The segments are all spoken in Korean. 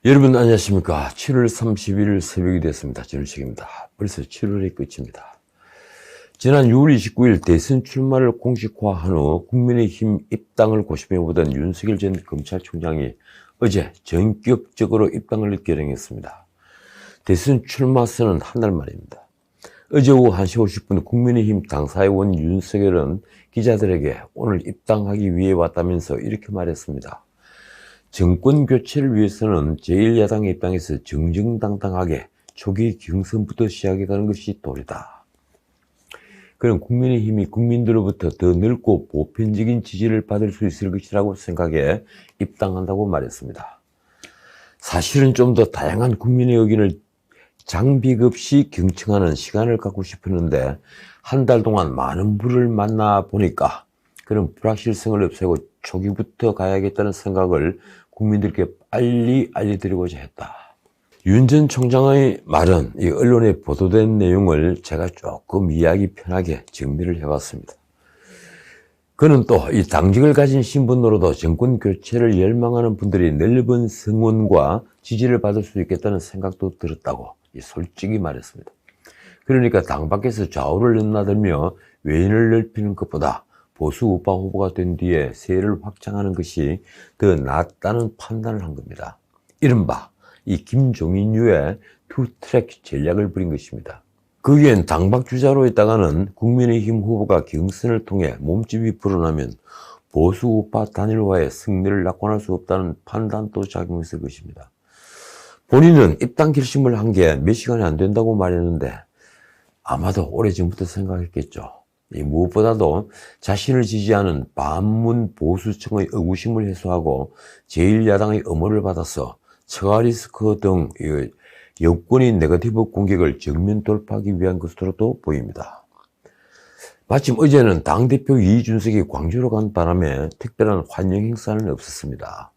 여러분 안녕하십니까. 7월 30일 새벽이 됐습니다. 전우책입니다. 벌써 7월의 끝입니다. 지난 6월 29일 대선 출마를 공식화한 후 국민의힘 입당을 고심해보던 윤석열 전 검찰총장이 어제 전격적으로 입당을 결행했습니다. 대선 출마 선언 한 달 만입니다. 어제 오후 1시 50분 국민의힘 당사에 온 윤석열은 기자들에게 오늘 입당하기 위해 왔다면서 이렇게 말했습니다. 정권 교체를 위해서는 제1야당의 입장에서 정정당당하게 초기 경선부터 시작해가는 것이 도리다. 그는 국민의힘이 국민들로부터 더 넓고 보편적인 지지를 받을 수 있을 것이라고 생각해 입당한다고 말했습니다. 사실은 좀 더 다양한 국민의 의견을 장벽 없이 경청하는 시간을 갖고 싶었는데 한 달 동안 많은 분을 만나 보니까 그런 불확실성을 없애고 초기부터 가야겠다는 생각을 국민들께 빨리 알려드리고자 했다. 윤 전 총장의 말은 이 언론에 보도된 내용을 제가 조금 이야기 편하게 정리를 해봤습니다. 그는 또 이 당직을 가진 신분으로도 정권 교체를 열망하는 분들이 넓은 성원과 지지를 받을 수 있겠다는 생각도 들었다고 솔직히 말했습니다. 그러니까 당 밖에서 좌우를 넘나들며 외인을 넓히는 것보다 보수 우파 후보가 된 뒤에 세를 확장하는 것이 더 낫다는 판단을 한 겁니다. 이른바 이 김종인류의 투트랙 전략을 벌인 것입니다. 거기엔 당박 주자로 있다가는 국민의힘 후보가 경선을 통해 몸집이 불어나면 보수 우파 단일화에 승리를 낙관할 수 없다는 판단도 작용했을 것입니다. 본인은 입당 결심을 한 게 몇 시간이 안 된다고 말했는데 아마도 오래전부터 생각했겠죠. 무엇보다도 자신을 지지하는 반문 보수층의 의구심을 해소하고 제1야당의 엄호를 받아서 처가리스크 등 여권의 네거티브 공격을 정면 돌파하기 위한 것으로도 보입니다. 마침 어제는 당대표 이준석이 광주로 간 바람에 특별한 환영 행사는 없었습니다.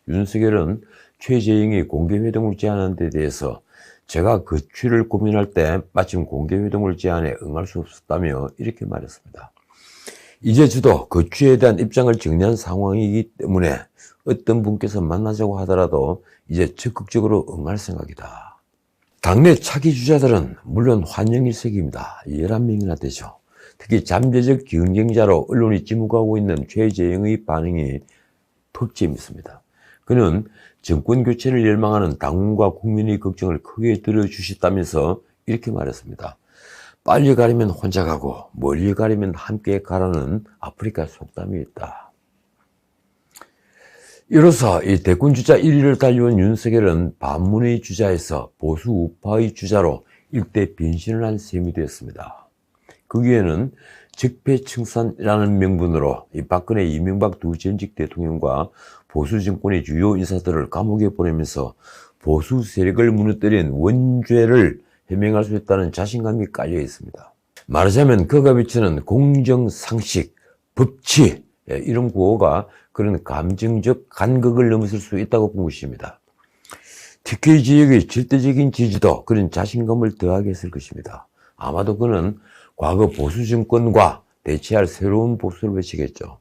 윤석열은 최재형이 공개회동을 제안한 데 대해서 제가 거취를 고민할 때 마침 공개회동을 제안해 응할 수 없었다며 이렇게 말했습니다. 이제 저도 거취에 대한 입장을 정리한 상황이기 때문에 어떤 분께서 만나자고 하더라도 이제 적극적으로 응할 생각이다. 당내 차기 주자들은 물론 환영일색입니다. 11명이나 되죠. 특히 잠재적 경쟁자로 언론이 지목하고 있는 최재형의 반응이 더 재밌습니다. 그는 정권 교체를 열망하는 당원과 국민의 걱정을 크게 들어주셨다면서 이렇게 말했습니다. 빨리 가려면 혼자 가고 멀리 가려면 함께 가라는 아프리카 속담이 있다. 이로써 이 대권 주자 1위를 달려온 윤석열은 반문의 주자에서 보수 우파의 주자로 일대 변신을 한 셈이 되었습니다. 거기에는 적폐청산이라는 명분으로 이 박근혜, 이명박 두 전직 대통령과 보수 정권의 주요 인사들을 감옥에 보내면서 보수 세력을 무너뜨린 원죄를 해명할 수 있다는 자신감이 깔려 있습니다. 말하자면 그가 비치는 공정상식, 법치 이런 구호가 그런 감정적 간극을 넘어설 수 있다고 본 것입니다. TK 지역의 절대적인 지지도 그런 자신감을 더하게 했을 것입니다. 아마도 그는 과거 보수 정권과 대체할 새로운 보수를 외치겠죠.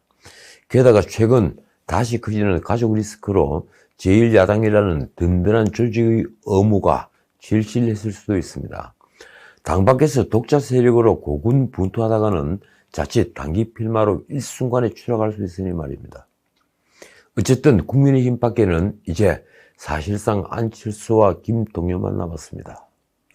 게다가 최근 다시 커지는 가족 리스크로 제1야당이라는 든든한 조직의 의무가 절실했을 수도 있습니다. 당 밖에서 독자 세력으로 고군분투하다가는 자칫 단기 필마로 일순간에 추락할 수 있으니 말입니다. 어쨌든 국민의힘 밖에는 이제 사실상 안철수와 김동연만 남았습니다.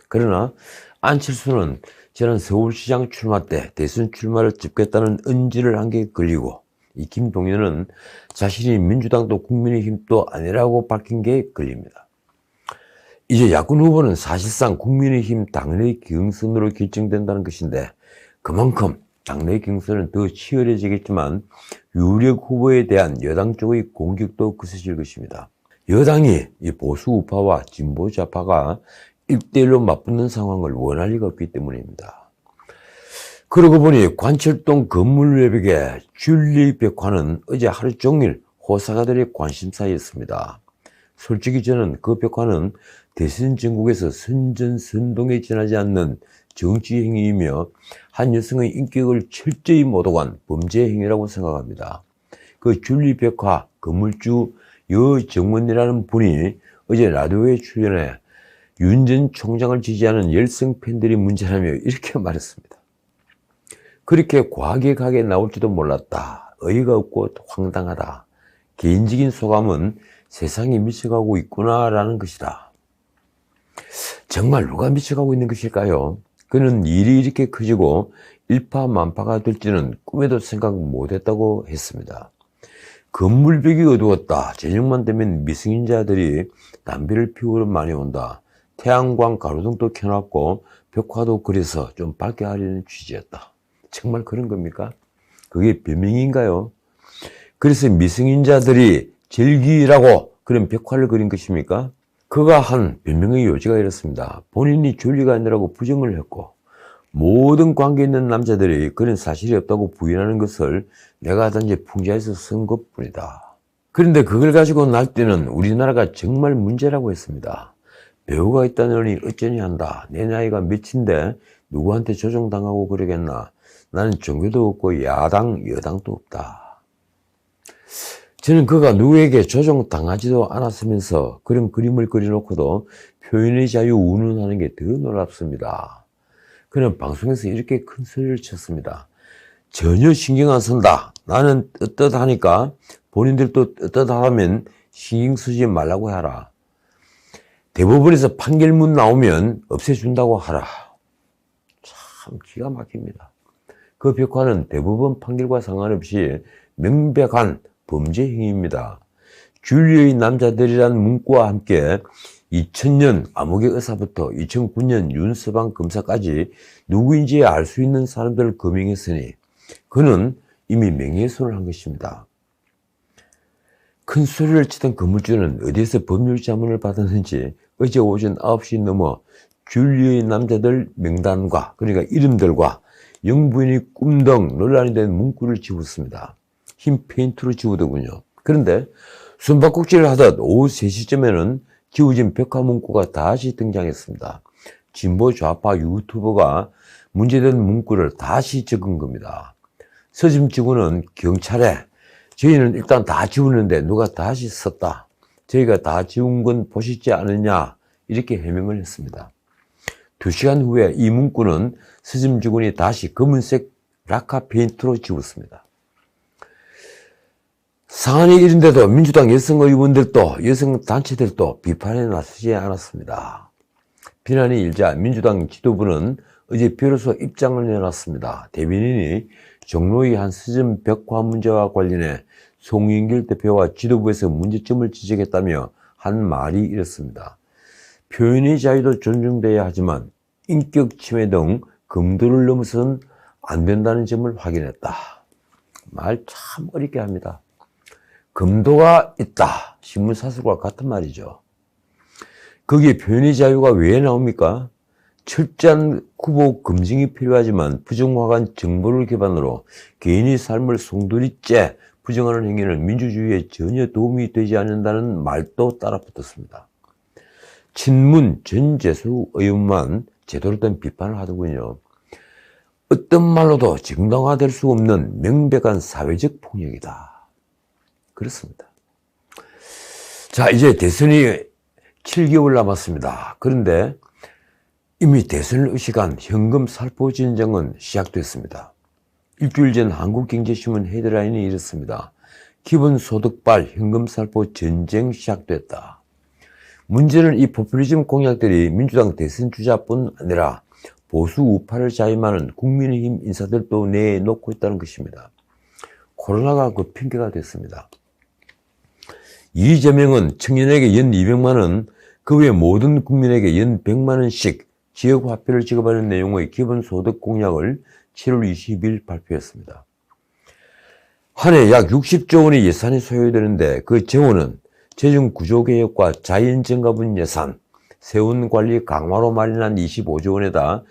그러나 안철수는 지난 서울시장 출마 때 대선 출마를 접겠다는 언지를 한 게 걸리고 이 김동연은 자신이 민주당도 국민의힘도 아니라고 밝힌 게 걸립니다. 이제 야권 후보는 사실상 국민의힘 당내 경선으로 결정된다는 것인데 그만큼 당내 경선은 더 치열해지겠지만 유력 후보에 대한 여당 쪽의 공격도 거세질 것입니다. 여당이 이 보수 우파와 진보 좌파가 1대1로 맞붙는 상황을 원할 리가 없기 때문입니다. 그러고 보니 관철동 건물 외벽에 줄리 벽화는 어제 하루 종일 호사가들의 관심사였습니다. 솔직히 저는 그 벽화는 대선 전국에서 선전선동에 지나지 않는 정치 행위이며 한 여성의 인격을 철저히 모독한 범죄 행위라고 생각합니다. 그 줄리 벽화 건물주 여정원이라는 분이 어제 라디오에 출연해 윤 전 총장을 지지하는 열성 팬들이 문제라며 이렇게 말했습니다. 그렇게 과격하게 나올지도 몰랐다. 어이가 없고 황당하다. 개인적인 소감은 세상이 미쳐가고 있구나라는 것이다. 정말 누가 미쳐가고 있는 것일까요? 그는 일이 이렇게 커지고 일파만파가 될지는 꿈에도 생각 못했다고 했습니다. 건물벽이 어두웠다. 저녁만 되면 미성인자들이 담배를 피우러 많이 온다. 태양광 가로등도 켜놨고 벽화도 그려서 좀 밝게 하려는 취지였다. 정말 그런 겁니까? 그게 변명인가요? 그래서 미성인자들이 즐기라고 그런 벽화를 그린 것입니까? 그가 한 변명의 요지가 이렇습니다. 본인이 줄리가 아니라고 부정을 했고 모든 관계 있는 남자들이 그런 사실이 없다고 부인하는 것을 내가 단지 풍자해서 쓴 것뿐이다. 그런데 그걸 가지고 날뛰는 우리나라가 정말 문제라고 했습니다. 배우가 있다느니 어쩌니 한다. 내 나이가 몇인데 누구한테 조종당하고 그러겠나. 나는 종교도 없고 야당, 여당도 없다. 저는 그가 누구에게 조종당하지도 않았으면서 그런 그림을 그려놓고도 표현의 자유 운운하는 게 더 놀랍습니다. 그는 방송에서 이렇게 큰 소리를 쳤습니다. 전혀 신경 안 쓴다. 나는 떳떳하니까 본인들도 떳떳하면 신경 쓰지 말라고 하라. 대법원에서 판결문 나오면 없애준다고 하라. 참 기가 막힙니다. 그 벽화는 대법원 판결과 상관없이 명백한 범죄 행위입니다. 줄리의 남자들이라는 문구와 함께 2000년 암흑의 의사부터 2009년 윤서방 검사까지 누구인지 알 수 있는 사람들을 검명했으니 그는 이미 명예훼손을 한 것입니다. 큰 소리를 치던 건물주는 어디에서 법률 자문을 받았는지 어제 오전 9시 넘어 줄리의 남자들 명단과 그러니까 이름들과 영부인이 꿈덩 논란이 된 문구를 지웠습니다. 흰 페인트로 지우더군요. 그런데 숨바꼭질을 하듯 오후 3시쯤에는 지워진 벽화 문구가 다시 등장했습니다. 진보 좌파 유튜버가 문제된 문구를 다시 적은 겁니다. 서점 직원은 경찰에 저희는 일단 다 지웠는데 누가 다시 썼다. 저희가 다 지운 건 보시지 않느냐 이렇게 해명을 했습니다. 2시간 후에 이 문구는 서점 직원이 다시 검은색 라카 페인트로 지웠습니다. 상한이 이른데도 민주당 여성 의원들도 여성 단체들도 비판에 나서지 않았습니다. 비난이 일자 민주당 지도부는 어제 비로소 입장을 내놨습니다. 대변인이 종로의 한 서점 벽화 문제와 관련해 송영길 대표와 지도부에서 문제점을 지적했다며 한 말이 이렇습니다. 표현의 자유도 존중돼야 하지만 인격 침해 등 금도를 넘어서는 안 된다는 점을 확인했다. 말 참 어렵게 합니다. 금도가 있다. 신문사설과 같은 말이죠. 거기에 표현의 자유가 왜 나옵니까? 철저한 후보 검증이 필요하지만 부정확한 정보를 기반으로 개인의 삶을 송두리째 부정하는 행위는 민주주의에 전혀 도움이 되지 않는다는 말도 따라 붙었습니다. 친문 전재수 의원만 제대로 된 비판을 하더군요. 어떤 말로도 정당화될 수 없는 명백한 사회적 폭력이다. 그렇습니다. 자, 이제 대선이 7개월 남았습니다. 그런데 이미 대선을 의식한 현금 살포 전쟁은 시작됐습니다. 일주일 전 한국경제신문 헤드라인이 이렇습니다. 기본소득발 현금 살포 전쟁 시작됐다. 문제는 이 포퓰리즘 공약들이 민주당 대선 주자뿐 아니라 보수 우파를 자임하는 국민의힘 인사들도 내놓고 있다는 것입니다. 코로나가 그 핑계가 됐습니다. 이재명은 청년에게 연 200만 원, 그 외 모든 국민에게 연 100만 원씩 지역화폐를 지급하는 내용의 기본소득 공약을 7월 20일 발표했습니다. 한 해 약 60조 원의 예산이 소요되는데 그 재원은 재정구조개혁과 자연증가분 예산, 세운관리 강화로 마련한 25조 원에다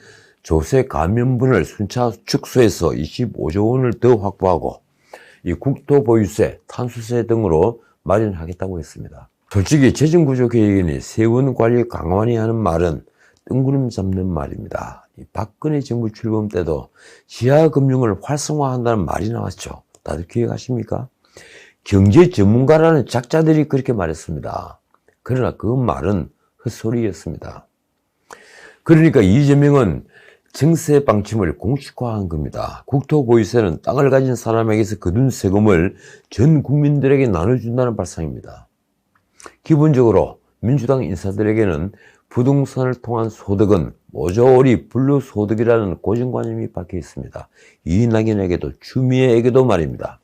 조세 감면분을 순차 축소해서 25조 원을 더 확보하고 이 국토보유세, 탄수세 등으로 마련하겠다고 했습니다. 솔직히 재정구조개혁이니 세운관리 강화니 하는 말은 뜬구름 잡는 말입니다. 박근혜 정부 출범 때도 지하금융을 활성화한다는 말이 나왔죠. 다들 기억하십니까? 경제 전문가라는 작자들이 그렇게 말했습니다. 그러나 그 말은 헛소리였습니다. 그러니까 이재명은 증세 방침을 공식화한 겁니다. 국토보유세는 땅을 가진 사람에게서 거둔 세금을 전 국민들에게 나눠준다는 발상입니다. 기본적으로 민주당 인사들에게는 부동산을 통한 소득은 모조리 불로소득이라는 고정관념이 박혀 있습니다. 이낙연에게도 추미애에게도 말입니다.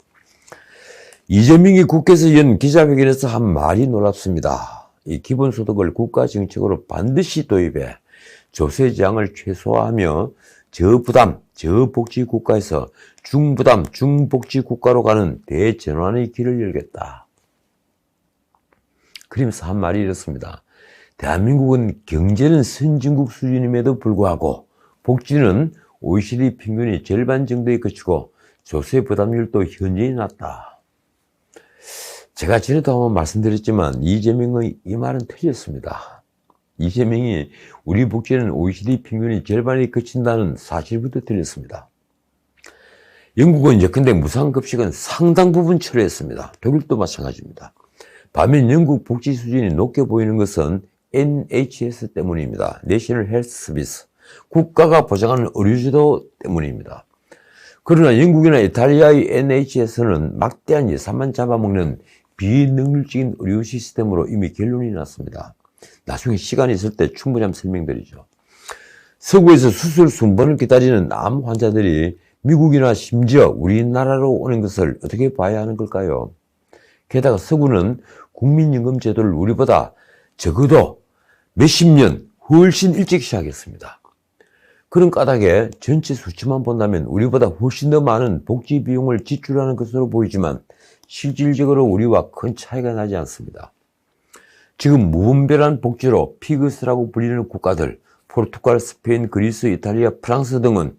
이재명이 국회에서 연 기자회견에서 한 말이 놀랍습니다. 이 기본소득을 국가정책으로 반드시 도입해 조세지향을 최소화하며 저부담, 저복지국가에서 중부담, 중복지국가로 가는 대전환의 길을 열겠다. 그러면서 한 말이 이렇습니다. 대한민국은 경제는 선진국 수준임에도 불구하고 복지는 OECD 평균이 절반 정도에 그치고 조세 부담률도 현저히 낮다. 제가 전에도 한번 말씀드렸지만 이재명의 이 말은 틀렸습니다. 이재명이 우리 복지는 OECD 평균이 절반에 그친다는 사실부터 틀렸습니다. 영국은 예컨대 무상급식은 상당 부분 철회했습니다. 독일도 마찬가지입니다. 반면 영국 복지 수준이 높게 보이는 것은 NHS 때문입니다. 내셔널 헬스 서비스. 국가가 보장하는 의료제도 때문입니다. 그러나 영국이나 이탈리아의 NHS는 막대한 예산만 잡아먹는 비능률적인 의료 시스템으로 이미 결론이 났습니다. 나중에 시간이 있을 때 충분히 한번 설명드리죠. 서구에서 수술 순번을 기다리는 암 환자들이 미국이나 심지어 우리나라로 오는 것을 어떻게 봐야 하는 걸까요? 게다가 서구는 국민연금 제도를 우리보다 적어도 몇십 년 훨씬 일찍 시작했습니다. 그런 까닭에 전체 수치만 본다면 우리보다 훨씬 더 많은 복지 비용을 지출하는 것으로 보이지만 실질적으로 우리와 큰 차이가 나지 않습니다. 지금 무분별한 복지로 피그스라고 불리는 국가들, 포르투갈, 스페인, 그리스, 이탈리아, 프랑스 등은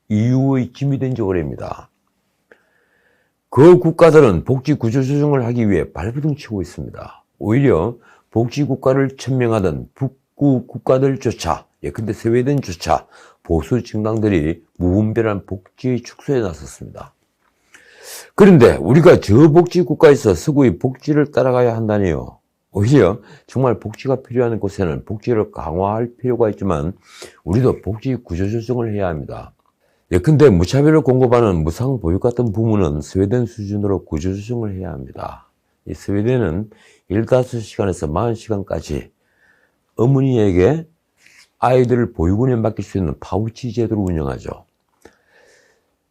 EU의 짐이 된 지 오래입니다. 그 국가들은 복지 구조 조정을 하기 위해 발버둥 치고 있습니다. 오히려 복지 국가를 천명하던 북구 국가들조차, 예컨대 스웨덴조차 보수 정당들이 무분별한 복지 축소에 나섰습니다. 그런데 우리가 저복지 국가에서 서구의 복지를 따라가야 한다니요. 오히려 정말 복지가 필요한 곳에는 복지를 강화할 필요가 있지만 우리도 복지 구조 조정을 해야 합니다. 예컨대 무차별을 공급하는 무상보육 같은 부문은 스웨덴 수준으로 구조 조정을 해야 합니다. 이 스웨덴은 15시간에서 40시간까지 어머니에게 아이들을 보육원에 맡길 수 있는 파우치 제도를 운영하죠.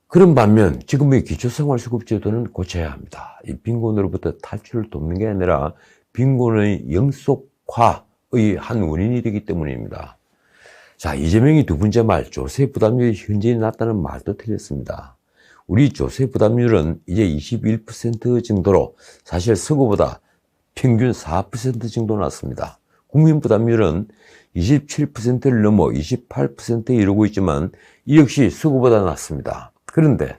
그런 반면 지금의 기초생활수급제도는 고쳐야 합니다. 이 빈곤으로부터 탈출을 돕는 게 아니라 빈곤의 영속화의 한 원인이 되기 때문입니다. 자, 이재명이 두 번째 말, 조세 부담률이 현저히 낮다는 말도 틀렸습니다. 우리 조세 부담률은 이제 21% 정도로 사실 서구보다 평균 4% 정도 낮습니다. 국민 부담률은 27%를 넘어 28%에 이르고 있지만 이 역시 서구보다 낮습니다. 그런데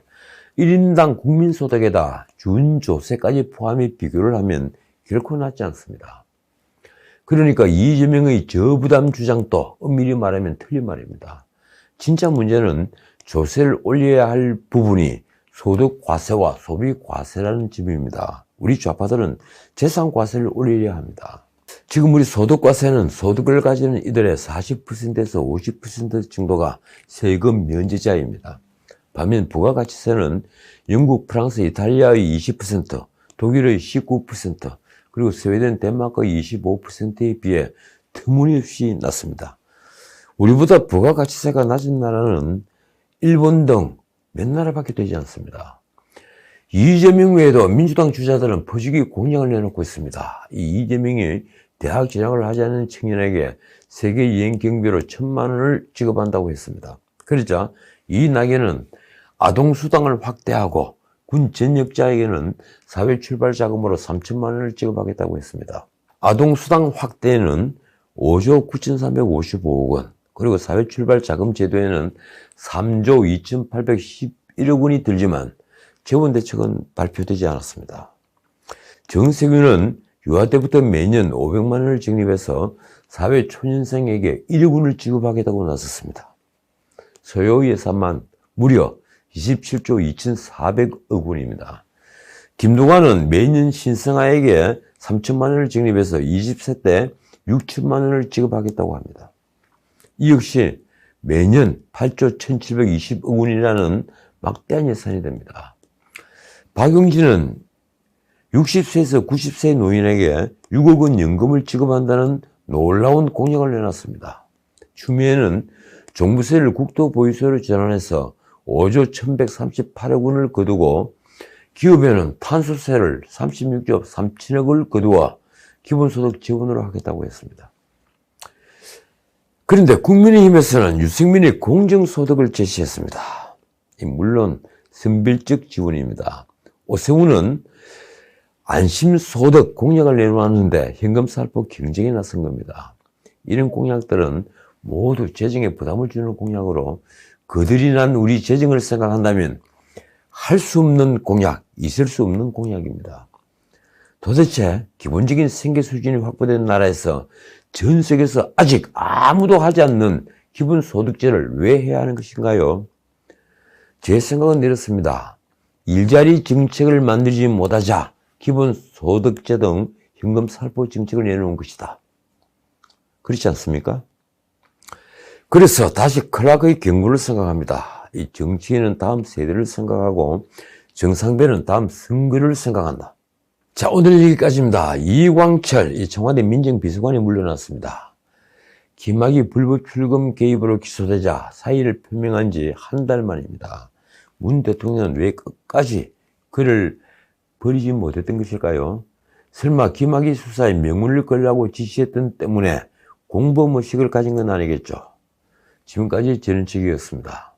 1인당 국민소득에다 준조세까지 포함해 비교를 하면 결코 낮지 않습니다. 그러니까 이재명의 저부담 주장도 엄밀히 말하면 틀린 말입니다. 진짜 문제는 조세를 올려야 할 부분이 소득과세와 소비과세라는 점입니다. 우리 좌파들은 재산과세를 올려야 합니다. 지금 우리 소득과세는 소득을 가지는 이들의 40%에서 50% 정도가 세금 면제자입니다. 반면 부가가치세는 영국, 프랑스, 이탈리아의 20%, 독일의 19%, 그리고 스웨덴, 덴마크의 25%에 비해 터무니없이 낮습니다. 우리보다 부가가치세가 낮은 나라는 일본 등 몇 나라밖에 되지 않습니다. 이재명 외에도 민주당 주자들은 퍼주기 공약을 내놓고 있습니다. 이 이재명이 대학 진학을 하지 않는 청년에게 세계 여행 경비로 1,000만 원을 지급한다고 했습니다. 그러자 이낙연은 아동수당을 확대하고 군 전역자에게는 사회 출발 자금으로 3,000만 원을 지급하겠다고 했습니다. 아동수당 확대에는 5조 9,355억 원, 그리고 사회 출발 자금 제도에는 3조 2,811억 원이 들지만 재원 대책은 발표되지 않았습니다. 정세균은 유아 때부터 매년 500만 원을 적립해서 사회 초년생에게 1억 원을 지급하겠다고 나섰습니다. 소요 예산만 무려 27조 2,400억 원입니다. 김두관은 매년 신생아에게 3천만 원을 적립해서 20세 때 6천만 원을 지급하겠다고 합니다. 이 역시 매년 8조 1720억 원이라는 막대한 예산이 됩니다. 박용진은 60세에서 90세 노인에게 6억 원 연금을 지급한다는 놀라운 공약을 내놨습니다. 추미애는 종부세를 국토보유세로 전환해서 5조 1138억 원을 거두고 기업에는 탄소세를 36조 3천억을 거두어 기본소득 지원으로 하겠다고 했습니다. 그런데 국민의힘에서는 유승민이 공정소득을 제시했습니다. 물론 선별적 지원입니다. 오세훈은 안심소득 공약을 내놓았는데 현금살포 경쟁에 나선 겁니다. 이런 공약들은 모두 재정에 부담을 주는 공약으로 거들이 난 우리 재정을 생각한다면 할 수 없는 공약, 있을 수 없는 공약입니다. 도대체 기본적인 생계 수준이 확보된 나라에서 전 세계에서 아직 아무도 하지 않는 기본소득제를 왜 해야 하는 것인가요? 제 생각은 이렇습니다. 일자리 정책을 만들지 못하자 기본소득제 등 현금살포 정책을 내놓은 것이다. 그렇지 않습니까? 그래서 다시 클라크의 경고를 생각합니다. 이 정치인은 다음 세대를 생각하고 정상배는 다음 선거를 생각한다. 자, 오늘 여기까지입니다. 이광철 청와대 민정비서관이 물러났습니다. 김학의 불법 출금 개입으로 기소되자 사의를 표명한 지 한 달 만입니다. 문 대통령은 왜 끝까지 그를 버리지 못했던 것일까요? 설마 김학의 수사에 명운을 걸라고 지시했던 때문에 공범의식을 가진 건 아니겠죠? 지금까지 전은책이었습니다.